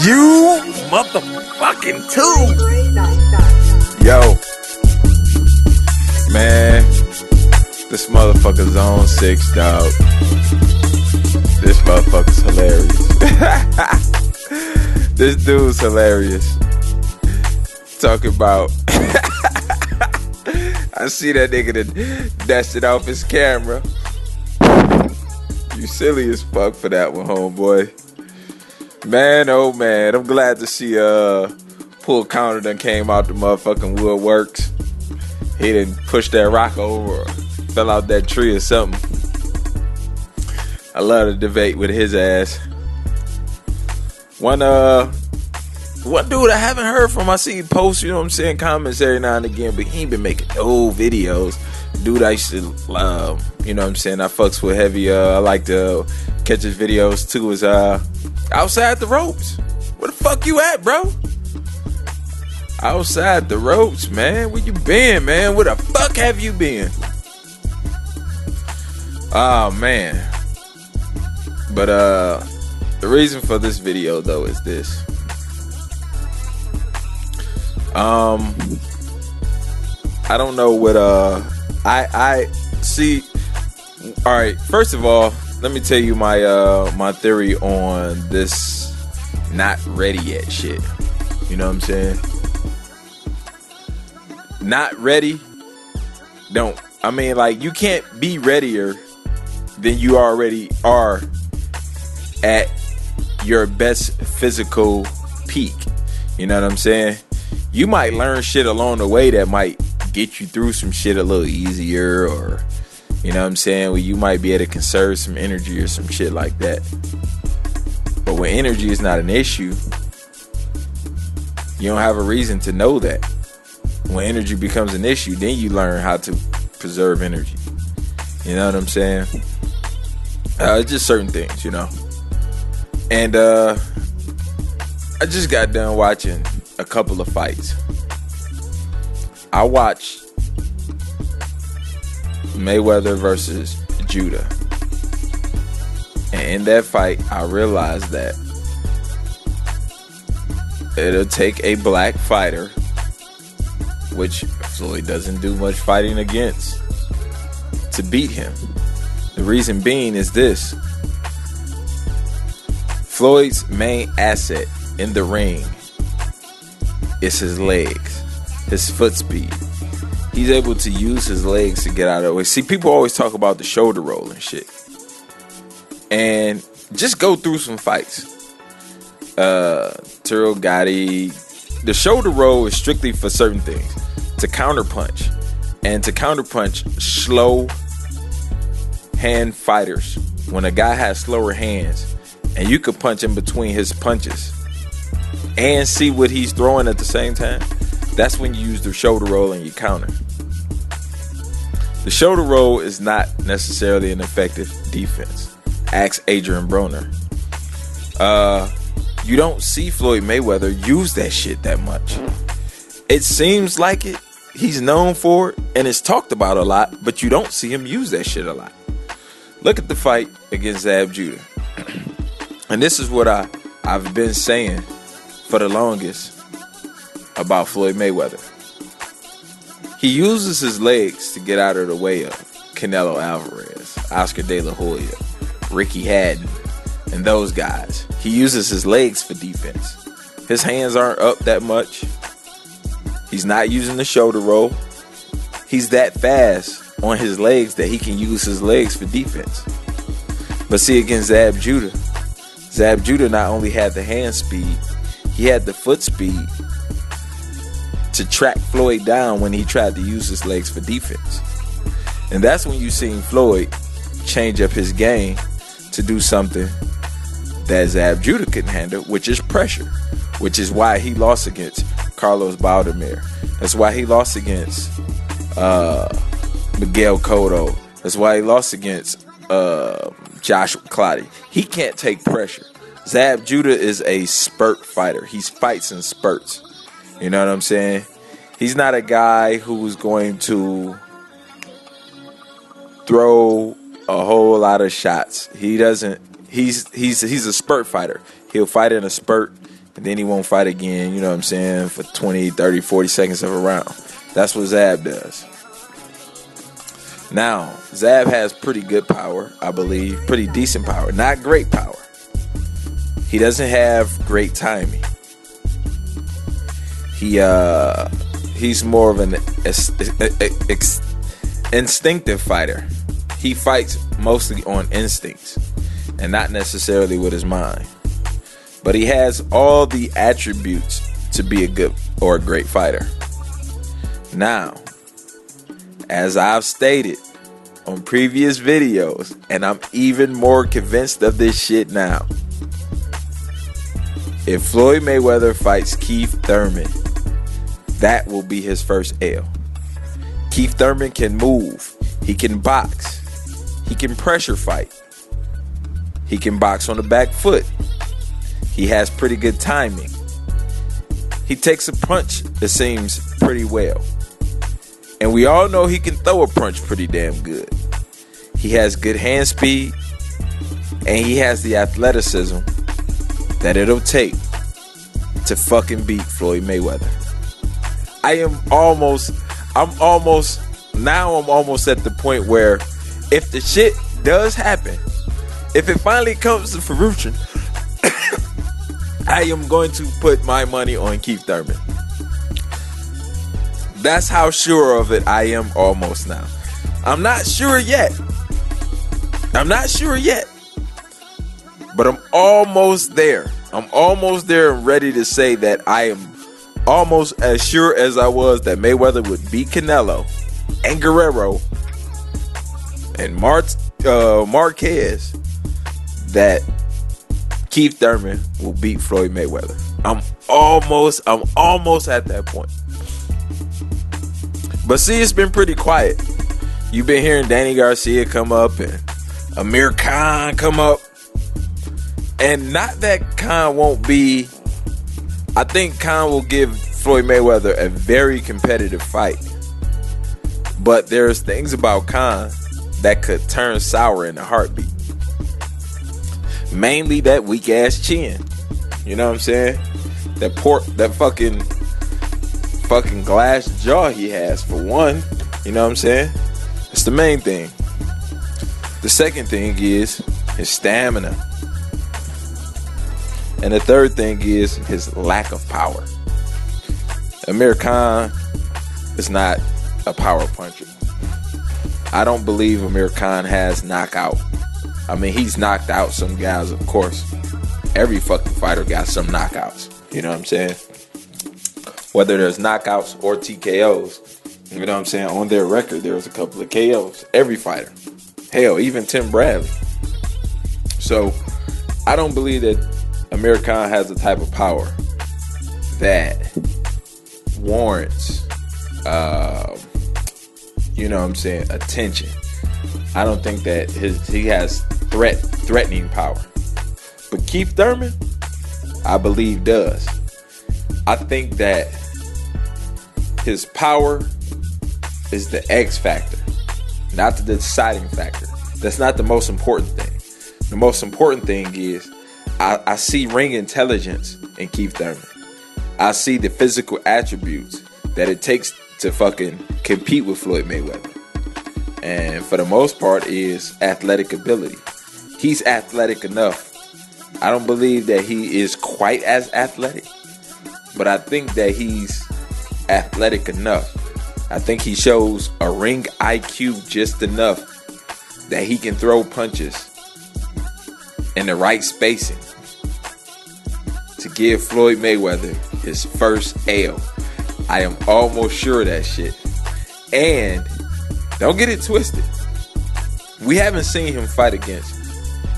You motherfucking too. Yo, man, this motherfucker's on 6, dog. This motherfucker's hilarious. This dude's hilarious. Talking about I see that nigga that dusted off his camera. You silly as fuck for that one, homeboy. Man, oh man, I'm glad to see Pull Counter done came out the motherfucking woodworks. He didn't push that rock over or fell out that tree or something. I love to debate with his ass. One dude I haven't heard from, I see posts, you know what I'm saying, comments every now and again, but he ain't been making no videos. Dude I used to you know what I'm saying, I fucks with heavy, I like to catch his videos too, is Outside the Ropes. Where the fuck you at, bro? Outside the Ropes, man. Where you been, man? Where the fuck have you been? Oh, man. But, the reason for this video, though, is this. I don't know what, I see. All right, first of all, let me tell you my theory on this not ready yet shit. You know what I'm saying? Not ready. You can't be readier than you already are at your best physical peak. You know what I'm saying? You might learn shit along the way that might get you through some shit a little easier, or you know what I'm saying, where you might be able to conserve some energy or some shit like that. But when energy is not an issue, you don't have a reason to know that. When energy becomes an issue, then you learn how to preserve energy. You know what I'm saying? It's just certain things, you know. And I just got done watching a couple of fights. I watched Mayweather versus Judah, and in that fight I realized that it'll take a black fighter, which Floyd doesn't do much fighting against, to beat him. The reason being is this: Floyd's main asset in the ring is his legs, his foot speed. He's able to use his legs to get out of the way. See, people always talk about the shoulder roll and shit. And just go through some fights. Turo Gotti. The shoulder roll is strictly for certain things. To counterpunch. And to counterpunch slow hand fighters. When a guy has slower hands and you could punch in between his punches and see what he's throwing at the same time, that's when you use the shoulder roll and you counter. The shoulder roll is not necessarily an effective defense. Ask Adrian Broner. You don't see Floyd Mayweather use that shit that much. It seems like it. He's known for it and it's talked about a lot, but you don't see him use that shit a lot. Look at the fight against Zab Judah. And this is what I've been saying for the longest about Floyd Mayweather. He uses his legs to get out of the way of Canelo Alvarez, Oscar De La Hoya, Ricky Hatton, and those guys. He uses his legs for defense. His hands aren't up that much. He's not using the shoulder roll. He's that fast on his legs that he can use his legs for defense. But see, against Zab Judah not only had the hand speed, he had the foot speed to track Floyd down when he tried to use his legs for defense. And that's when you seen Floyd change up his game to do something that Zab Judah couldn't handle, which is pressure, which is why he lost against Carlos Baldomir. That's why he lost against Miguel Cotto. That's why he lost against Joshua Clottey. He can't take pressure. Zab Judah is a spurt fighter. He fights in spurts. You know what I'm saying? He's not a guy who's going to throw a whole lot of shots. He doesn't. He's a spurt fighter. He'll fight in a spurt. and then he won't fight again, you know what I'm saying, for 20, 30, 40 seconds of a round. That's what Zab does. Now, Zab has pretty good power, I believe. Pretty decent power. Not great power. He doesn't have great timing. He's more of an instinctive fighter. He fights mostly on instincts and not necessarily with his mind. But he has all the attributes to be a good or a great fighter. Now, as I've stated on previous videos, and I'm even more convinced of this shit now, if Floyd Mayweather fights Keith Thurman, that will be his first L. Keith Thurman can move. He can box. He can pressure fight. He can box on the back foot. He has pretty good timing. He takes a punch, it seems, pretty well. And we all know he can throw a punch pretty damn good. He has good hand speed. And he has the athleticism that it'll take to fucking beat Floyd Mayweather. I'm almost at the point where if the shit does happen, if it finally comes to fruition, I am going to put my money on Keith Thurman. That's how sure of it I am almost now. I'm not sure yet. But I'm almost there. I'm almost there and ready to say that I am almost as sure as I was that Mayweather would beat Canelo and Guerrero and Marquez, that Keith Thurman will beat Floyd Mayweather. I'm almost at that point. But see, it's been pretty quiet. You've been hearing Danny Garcia come up and Amir Khan come up. And not that Khan won't be... I think Khan will give Floyd Mayweather a very competitive fight. But there's things about Khan that could turn sour in a heartbeat. Mainly that weak ass chin. You know what I'm saying? That fucking glass jaw he has, for one. You know what I'm saying? It's the main thing. The second thing is his stamina. And the third thing is his lack of power. Amir Khan is not a power puncher. I don't believe Amir Khan has knockout. I mean, he's knocked out some guys, of course. Every fucking fighter got some knockouts. You know what I'm saying? Whether there's knockouts or TKOs. You know what I'm saying? On their record, there was a couple of KOs. Every fighter. Hell, even Tim Bradley. So, I don't believe that Amir Khan has the type of power that warrants, you know what I'm saying, attention. I don't think that he has threatening power. But Keith Thurman, I believe, does. I think that his power is the X factor, not the deciding factor. That's not the most important thing. The most important thing is I see ring intelligence in Keith Thurman. I see the physical attributes that it takes to fucking compete with Floyd Mayweather. And for the most part is athletic ability. He's athletic enough. I don't believe that he is quite as athletic, but I think that he's athletic enough. I think he shows a ring IQ just enough that he can throw punches in the right spacing to give Floyd Mayweather his first L. I am almost sure of that shit. And don't get it twisted. We haven't seen him fight against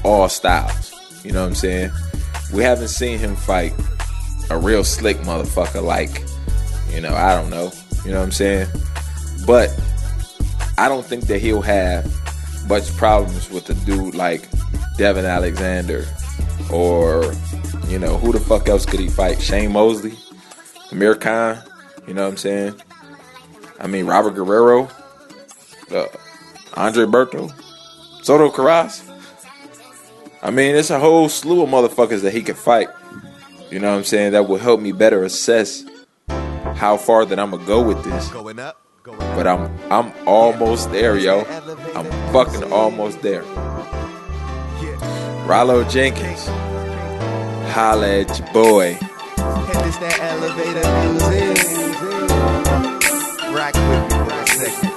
all styles. You know what I'm saying? We haven't seen him fight a real slick motherfucker like, I don't know. You know what I'm saying? But I don't think that he'll have much problems with a dude like Devin Alexander or, who the fuck else could he fight? Shane Mosley? Amir Khan? You know what I'm saying? I mean, Robert Guerrero? Andre Berto? Soto Karass? I mean, it's a whole slew of motherfuckers that he could fight. You know what I'm saying? That will help me better assess how far that I'm gonna go with this. But I'm almost there, yo. I'm fucking almost there. Rollo Jenkins, holla at your boy. And it's that elevator music. Rock with me for a second.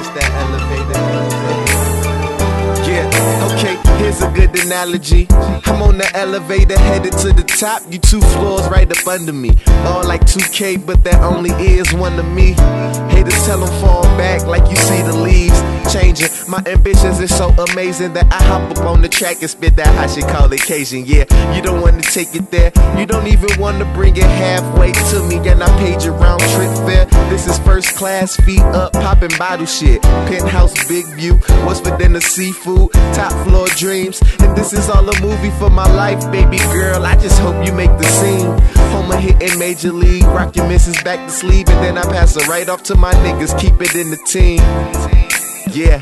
It's that elevator music. Yeah, okay, here's a good analogy. I'm on the elevator headed to the top. You 2 floors right up under me. All like 2K, but that only is one to me. Haters tell them fall back like you see the leaves changing. My ambitions is so amazing that I hop up on the track and spit that hot shit called occasion. Yeah, you don't want to take it there. You don't even want to bring it halfway to me. And I paid your round trip fare. This is first class, feet up, popping bottle shit. Penthouse, big view. What's for dinner? Seafood, top floor dreams. And this is all a movie for my life, baby girl. I just hope you make the scene. Home a hit in Major League. Rock your missus back to sleep. And then I pass her right off to my niggas. Keep it in the team. Yeah,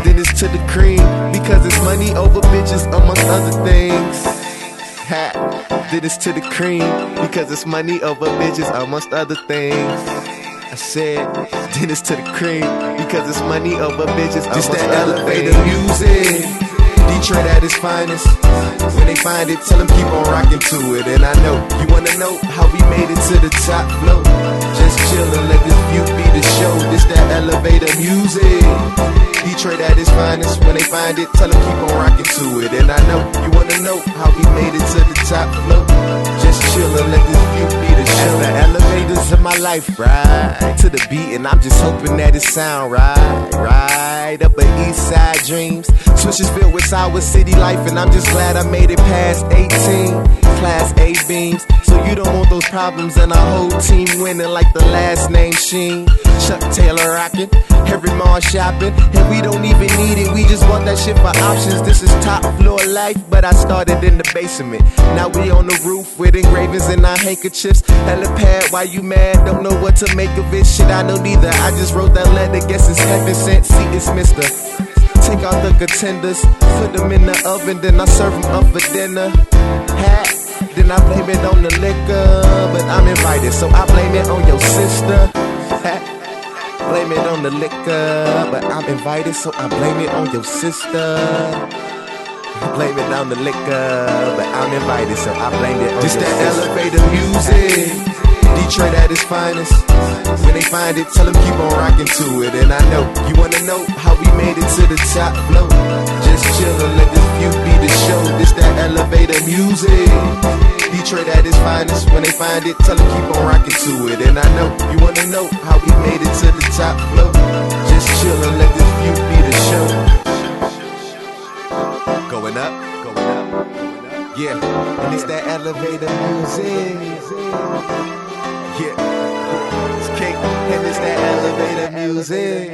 then it's to the cream, because it's money over bitches amongst other things. Ha, then it's to the cream, because it's money over bitches amongst other things. I said, then it's to the cream, because it's money over bitches amongst other things. Just that elevator music, Detroit at its finest. When they find it, tell them keep on rocking to it. And I know, you wanna know how we made it to the top floor. Just chill and let this view be the show. This that elevator music, Detroit at its finest. When they find it, tell them keep on rocking to it. And I know, you wanna know how we made it to the top floor. Just chill and let this view be the show. As the elevators of my life ride to the beat, and I'm just hoping that it sound right. Right up at East Side Dreams. Switches filled with sour city life, and I'm just glad I made it past 18. Class A beams, so you don't want those problems, and our whole team winning like the last name Sheen. Chuck Taylor rockin', every mall shopping, and we don't even need it, we just want that shit for options. This is top floor life, but I started in the basement. Now we on the roof with engravings in our handkerchiefs. Helipad, why you mad? Don't know what to make of it. Shit, I know neither. I just wrote that letter, guess it's heaven sent. See, it's Mr. Take out the contenders, put them in the oven, then I serve them up for dinner. Hat. Then I blame it on the liquor, but I'm invited, so I blame it on your sister. Blame it on the liquor, but I'm invited, so I blame it on your sister. Blame it on the liquor, but I'm invited, so I blame it on your sister. Just that elevator music, Detroit at its finest. When they find it, tell them keep on rocking to it. And I know, you wanna know how we made it to the top floor. Just chill and let this view be the show. This that elevator music, Detroit at its finest. When they find it, tell them keep on rocking to it. And I know, you wanna know how we made it to the top floor. Just chill and let this view be the show. Going up, going up, yeah, and it's that elevator music. Yeah, it's Cake, and it's that elevator music.